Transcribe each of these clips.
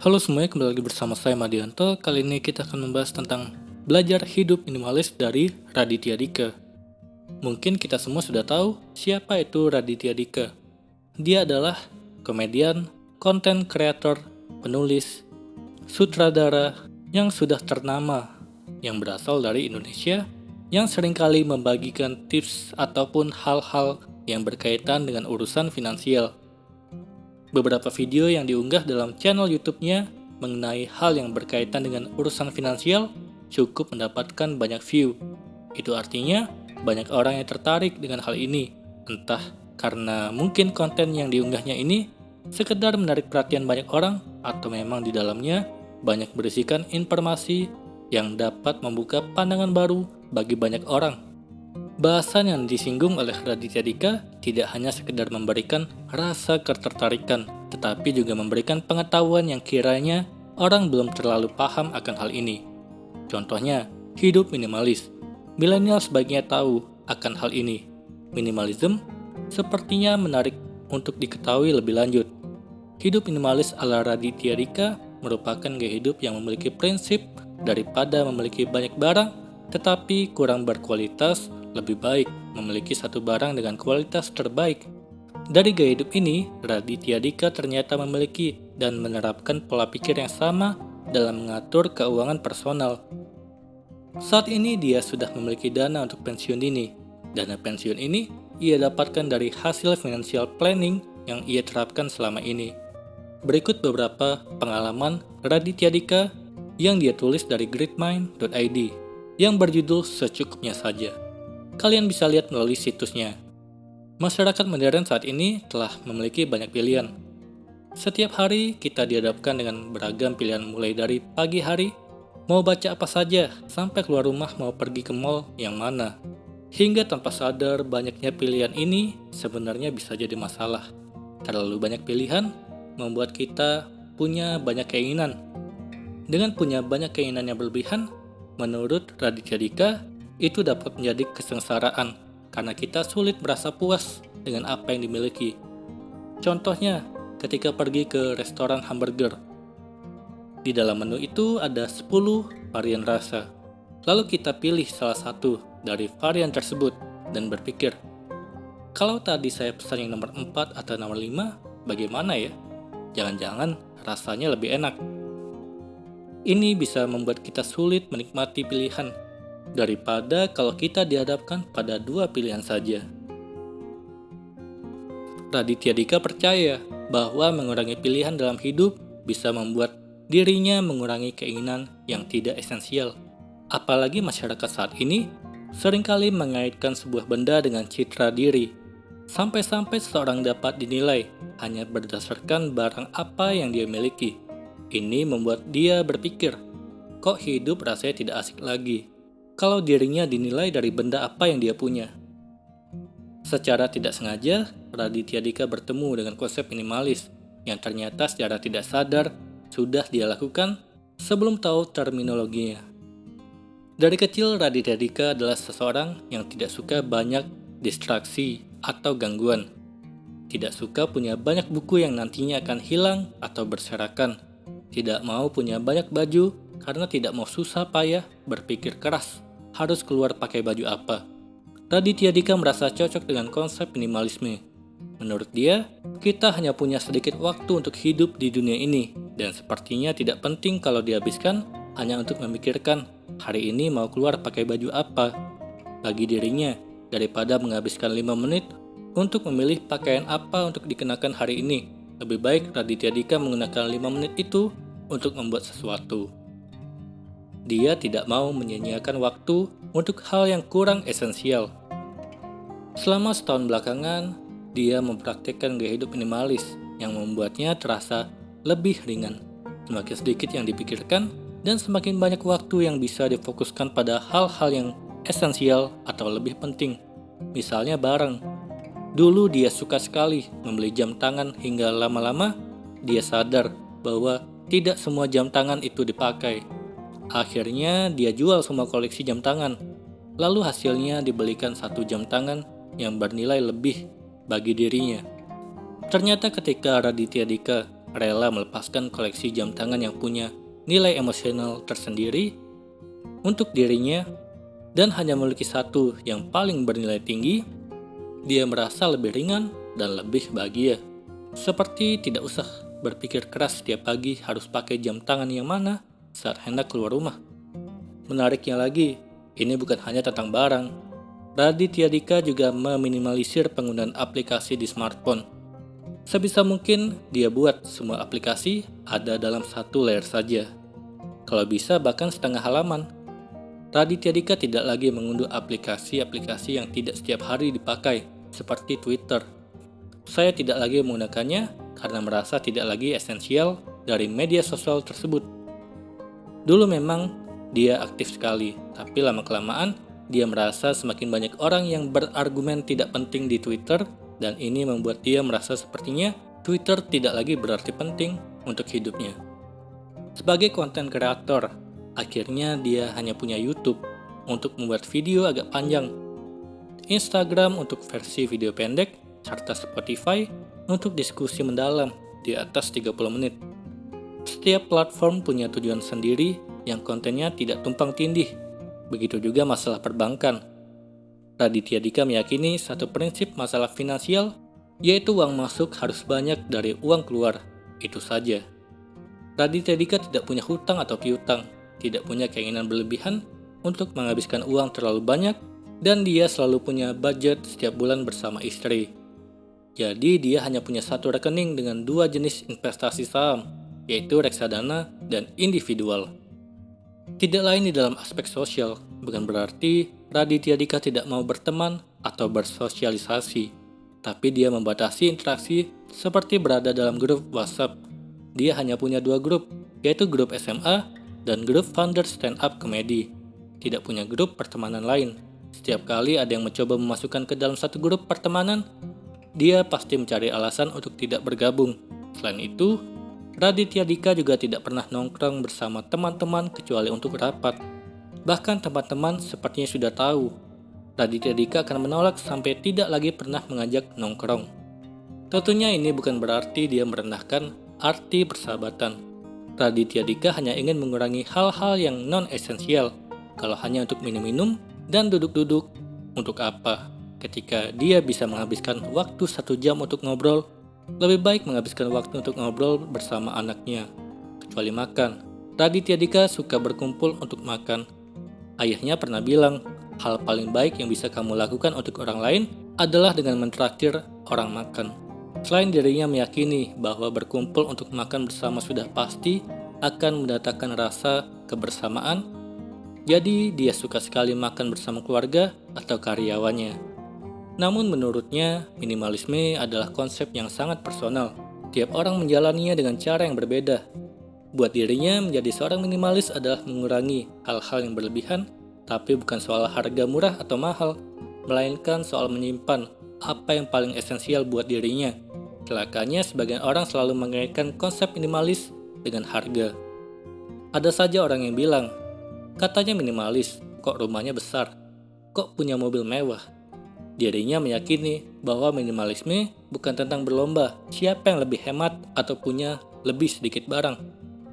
Halo semuanya, kembali lagi bersama saya Madianto. Kali ini kita akan membahas tentang belajar hidup minimalis dari Raditya Dika. Mungkin kita semua sudah tahu siapa itu Raditya Dika. Dia adalah komedian, konten kreator, penulis, sutradara yang sudah ternama yang berasal dari Indonesia, yang seringkali membagikan tips ataupun hal-hal yang berkaitan dengan urusan finansial. Beberapa video yang diunggah dalam channel YouTube-nya mengenai hal yang berkaitan dengan urusan finansial cukup mendapatkan banyak view. Itu artinya banyak orang yang tertarik dengan hal ini, entah karena mungkin konten yang diunggahnya ini sekedar menarik perhatian banyak orang atau memang di dalamnya banyak berisikan informasi yang dapat membuka pandangan baru bagi banyak orang. Bahasan yang disinggung oleh Raditya Dika tidak hanya sekedar memberikan rasa ketertarikan, tetapi juga memberikan pengetahuan yang kiranya orang belum terlalu paham akan hal ini. Contohnya, hidup minimalis. Milenial sebaiknya tahu akan hal ini. Minimalism sepertinya menarik untuk diketahui lebih lanjut. Hidup minimalis ala Raditya Dika merupakan gaya hidup yang memiliki prinsip daripada memiliki banyak barang tetapi kurang berkualitas, lebih baik memiliki satu barang dengan kualitas terbaik. Dari gaya hidup ini, Raditya Dika ternyata memiliki dan menerapkan pola pikir yang sama dalam mengatur keuangan personal. Saat ini dia sudah memiliki dana untuk pensiun dini. Dana pensiun ini ia dapatkan dari hasil financial planning yang ia terapkan selama ini. Berikut beberapa pengalaman Raditya Dika yang dia tulis dari gridmind.id yang berjudul Secukupnya Saja. Kalian bisa lihat melalui situsnya. Masyarakat modern saat ini telah memiliki banyak pilihan. Setiap hari kita dihadapkan dengan beragam pilihan mulai dari pagi hari, mau baca apa saja, sampai keluar rumah mau pergi ke mall yang mana. Hingga tanpa sadar banyaknya pilihan ini sebenarnya bisa jadi masalah. Terlalu banyak pilihan membuat kita punya banyak keinginan. Dengan punya banyak keinginan yang berlebihan, menurut Raditya Dika, itu dapat menjadi kesengsaraan karena kita sulit merasa puas dengan apa yang dimiliki. Contohnya, ketika pergi ke restoran hamburger. Di dalam menu itu ada 10 varian rasa. Lalu kita pilih salah satu dari varian tersebut dan berpikir, kalau tadi saya pesan yang nomor 4 atau nomor 5, bagaimana ya? Jangan-jangan rasanya lebih enak. Ini bisa membuat kita sulit menikmati pilihan daripada kalau kita dihadapkan pada 2 pilihan saja. Raditya Dika percaya bahwa mengurangi pilihan dalam hidup bisa membuat dirinya mengurangi keinginan yang tidak esensial. Apalagi masyarakat saat ini seringkali mengaitkan sebuah benda dengan citra diri. Sampai-sampai seseorang dapat dinilai hanya berdasarkan barang apa yang dia miliki. Ini membuat dia berpikir, kok hidup rasanya tidak asik lagi kalau dirinya dinilai dari benda apa yang dia punya. Secara tidak sengaja, Raditya Dika bertemu dengan konsep minimalis yang ternyata secara tidak sadar sudah dia lakukan sebelum tahu terminologinya. Dari kecil, Raditya Dika adalah seseorang yang tidak suka banyak distraksi atau gangguan. Tidak suka punya banyak buku yang nantinya akan hilang atau berserakan. Tidak mau punya banyak baju karena tidak mau susah payah berpikir keras harus keluar pakai baju apa. Raditya Dika merasa cocok dengan konsep minimalisme. Menurut dia, kita hanya punya sedikit waktu untuk hidup di dunia ini dan sepertinya tidak penting kalau dihabiskan hanya untuk memikirkan hari ini mau keluar pakai baju apa. Bagi dirinya, daripada menghabiskan 5 menit untuk memilih pakaian apa untuk dikenakan hari ini, lebih baik Raditya Dika menggunakan 5 menit itu untuk membuat sesuatu. Dia tidak mau menyia-nyiakan waktu untuk hal yang kurang esensial. Selama setahun belakangan, dia mempraktikkan gaya hidup minimalis yang membuatnya terasa lebih ringan. Semakin sedikit yang dipikirkan dan semakin banyak waktu yang bisa difokuskan pada hal-hal yang esensial atau lebih penting. Misalnya barang. Dulu dia suka sekali membeli jam tangan hingga lama-lama dia sadar bahwa tidak semua jam tangan itu dipakai. Akhirnya dia jual semua koleksi jam tangan. Lalu hasilnya dibelikan satu jam tangan yang bernilai lebih bagi dirinya. Ternyata ketika Raditya Dika rela melepaskan koleksi jam tangan yang punya nilai emosional tersendiri untuk dirinya dan hanya memiliki satu yang paling bernilai tinggi, dia merasa lebih ringan dan lebih bahagia. Seperti tidak usah berpikir keras setiap pagi harus pakai jam tangan yang mana saat hendak keluar rumah. Menariknya lagi, ini bukan hanya tentang barang. Raditya Dika juga meminimalisir penggunaan aplikasi di smartphone. Sebisa mungkin dia buat semua aplikasi ada dalam satu layar saja. Kalau bisa bahkan setengah halaman. Raditya Dika tidak lagi mengunduh aplikasi-aplikasi yang tidak setiap hari dipakai, seperti Twitter. Saya tidak lagi menggunakannya karena merasa tidak lagi esensial dari media sosial tersebut. Dulu memang dia aktif sekali, tapi lama-kelamaan dia merasa semakin banyak orang yang berargumen tidak penting di Twitter, dan ini membuat dia merasa sepertinya Twitter tidak lagi berarti penting untuk hidupnya. Sebagai konten kreator, akhirnya dia hanya punya YouTube untuk membuat video agak panjang, Instagram untuk versi video pendek, serta Spotify untuk diskusi mendalam di atas 30 menit. Setiap platform punya tujuan sendiri yang kontennya tidak tumpang tindih. Begitu juga masalah perbankan. Raditya Dika meyakini satu prinsip masalah finansial, yaitu uang masuk harus banyak dari uang keluar. Itu saja. Raditya Dika tidak punya hutang atau piutang, tidak punya keinginan berlebihan untuk menghabiskan uang terlalu banyak, dan dia selalu punya budget setiap bulan bersama istri. Jadi dia hanya punya satu rekening dengan dua jenis investasi saham, yaitu reksadana dan individual. Tidak lain di dalam aspek sosial, bukan berarti Raditya Dika tidak mau berteman atau bersosialisasi, tapi dia membatasi interaksi seperti berada dalam grup WhatsApp. Dia hanya punya dua grup, yaitu grup SMA dan grup founder stand-up comedy. Tidak punya grup pertemanan lain. Setiap kali ada yang mencoba memasukkan ke dalam satu grup pertemanan, dia pasti mencari alasan untuk tidak bergabung. Selain itu, Raditya Dika juga tidak pernah nongkrong bersama teman-teman kecuali untuk rapat. Bahkan teman-teman sepertinya sudah tahu, Raditya Dika akan menolak sampai tidak lagi pernah mengajak nongkrong. Tentunya ini bukan berarti dia merendahkan arti persahabatan. Raditya Dika hanya ingin mengurangi hal-hal yang non-esensial. Kalau hanya untuk minum-minum dan duduk-duduk, untuk apa? Ketika dia bisa menghabiskan waktu 1 jam untuk ngobrol, lebih baik menghabiskan waktu untuk ngobrol bersama anaknya. Kecuali makan, Raditya Dika suka berkumpul untuk makan. Ayahnya pernah bilang, hal paling baik yang bisa kamu lakukan untuk orang lain adalah dengan mentraktir orang makan. Selain dirinya meyakini bahwa berkumpul untuk makan bersama sudah pasti akan mendatangkan rasa kebersamaan, jadi dia suka sekali makan bersama keluarga atau karyawannya. Namun menurutnya, minimalisme adalah konsep yang sangat personal. Tiap orang menjalaninya dengan cara yang berbeda. Buat dirinya, menjadi seorang minimalis adalah mengurangi hal-hal yang berlebihan, tapi bukan soal harga murah atau mahal, melainkan soal menyimpan apa yang paling esensial buat dirinya. Celakanya, sebagian orang selalu mengaitkan konsep minimalis dengan harga. Ada saja orang yang bilang, katanya minimalis, kok rumahnya besar, kok punya mobil mewah. Dirinya meyakini bahwa minimalisme bukan tentang berlomba siapa yang lebih hemat atau punya lebih sedikit barang.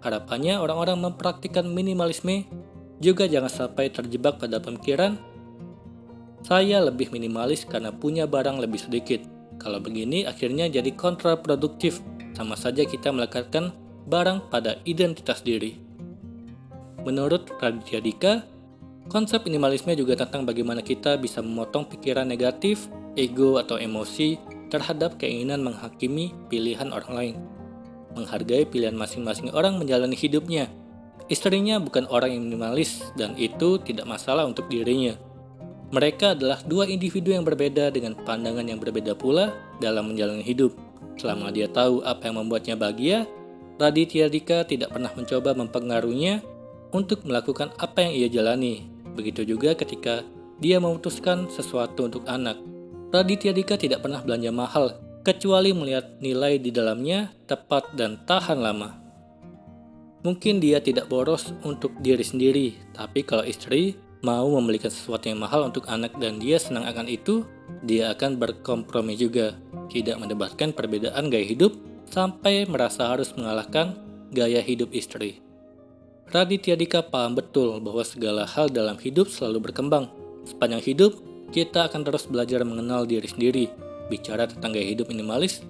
Harapannya orang-orang mempraktikkan minimalisme juga jangan sampai terjebak pada pemikiran, saya lebih minimalis karena punya barang lebih sedikit. Kalau begini akhirnya jadi kontraproduktif, sama saja kita melekatkan barang pada identitas diri. Menurut Raditya Dika, konsep minimalisme juga tentang bagaimana kita bisa memotong pikiran negatif, ego atau emosi terhadap keinginan menghakimi pilihan orang lain. Menghargai pilihan masing-masing orang menjalani hidupnya. Istrinya bukan orang yang minimalis dan itu tidak masalah untuk dirinya. Mereka adalah dua individu yang berbeda dengan pandangan yang berbeda pula dalam menjalani hidup. Selama dia tahu apa yang membuatnya bahagia, Raditya Dika tidak pernah mencoba mempengaruhinya untuk melakukan apa yang ia jalani. Begitu juga ketika dia memutuskan sesuatu untuk anak. Raditya Dika tidak pernah belanja mahal, kecuali melihat nilai di dalamnya tepat dan tahan lama. Mungkin dia tidak boros untuk diri sendiri, tapi kalau istri mau membelikan sesuatu yang mahal untuk anak dan dia senang akan itu, dia akan berkompromi juga. Tidak mendebatkan perbedaan gaya hidup, sampai merasa harus mengalahkan gaya hidup istri. Raditya Dika paham betul bahwa segala hal dalam hidup selalu berkembang. Sepanjang hidup, kita akan terus belajar mengenal diri sendiri. Bicara tentang gaya hidup minimalis,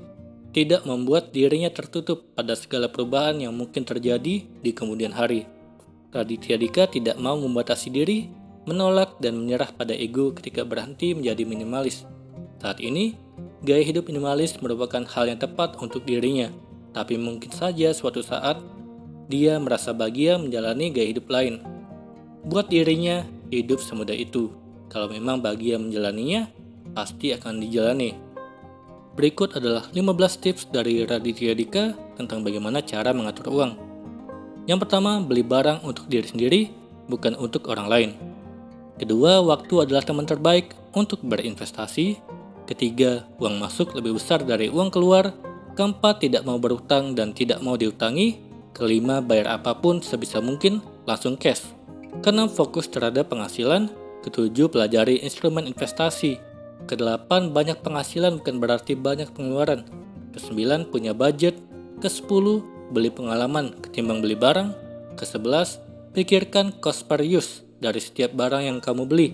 tidak membuat dirinya tertutup pada segala perubahan yang mungkin terjadi di kemudian hari. Raditya Dika tidak mau membatasi diri, menolak dan menyerah pada ego ketika berhenti menjadi minimalis. Saat ini, gaya hidup minimalis merupakan hal yang tepat untuk dirinya, tapi mungkin saja suatu saat dia merasa bahagia menjalani gaya hidup lain. Buat dirinya, hidup semudah itu. Kalau memang bahagia menjalaninya, pasti akan dijalani. Berikut adalah 15 tips dari Raditya Dika tentang bagaimana cara mengatur uang. Yang pertama, beli barang untuk diri sendiri, bukan untuk orang lain. Kedua, waktu adalah teman terbaik untuk berinvestasi. Ketiga, uang masuk lebih besar dari uang keluar. Keempat, tidak mau berutang dan tidak mau diutangi. Kelima, bayar apapun sebisa mungkin langsung cash. Keenam, fokus terhadap penghasilan. Ketujuh, pelajari instrumen investasi. Kedelapan, banyak penghasilan bukan berarti banyak pengeluaran. Kesembilan, punya budget. Kesepuluh, beli pengalaman ketimbang beli barang. Kesebelas, pikirkan cost per use dari setiap barang yang kamu beli.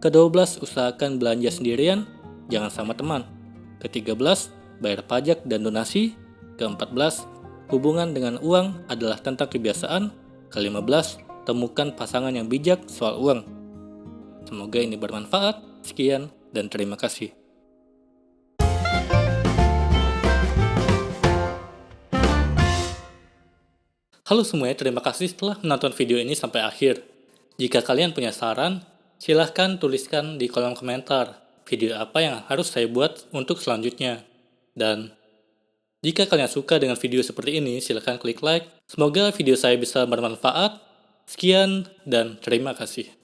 Ke-12, usahakan belanja sendirian, jangan sama teman. Ke-13, bayar pajak dan donasi. Ke-14, hubungan dengan uang adalah tentang kebiasaan. Ke-15, temukan pasangan yang bijak soal uang. Semoga ini bermanfaat. Sekian dan terima kasih. Halo semuanya, terima kasih telah menonton video ini sampai akhir. Jika kalian punya saran, silahkan tuliskan di kolom komentar video apa yang harus saya buat untuk selanjutnya. Dan jika kalian suka dengan video seperti ini, silahkan klik like. Semoga video saya bisa bermanfaat. Sekian dan terima kasih.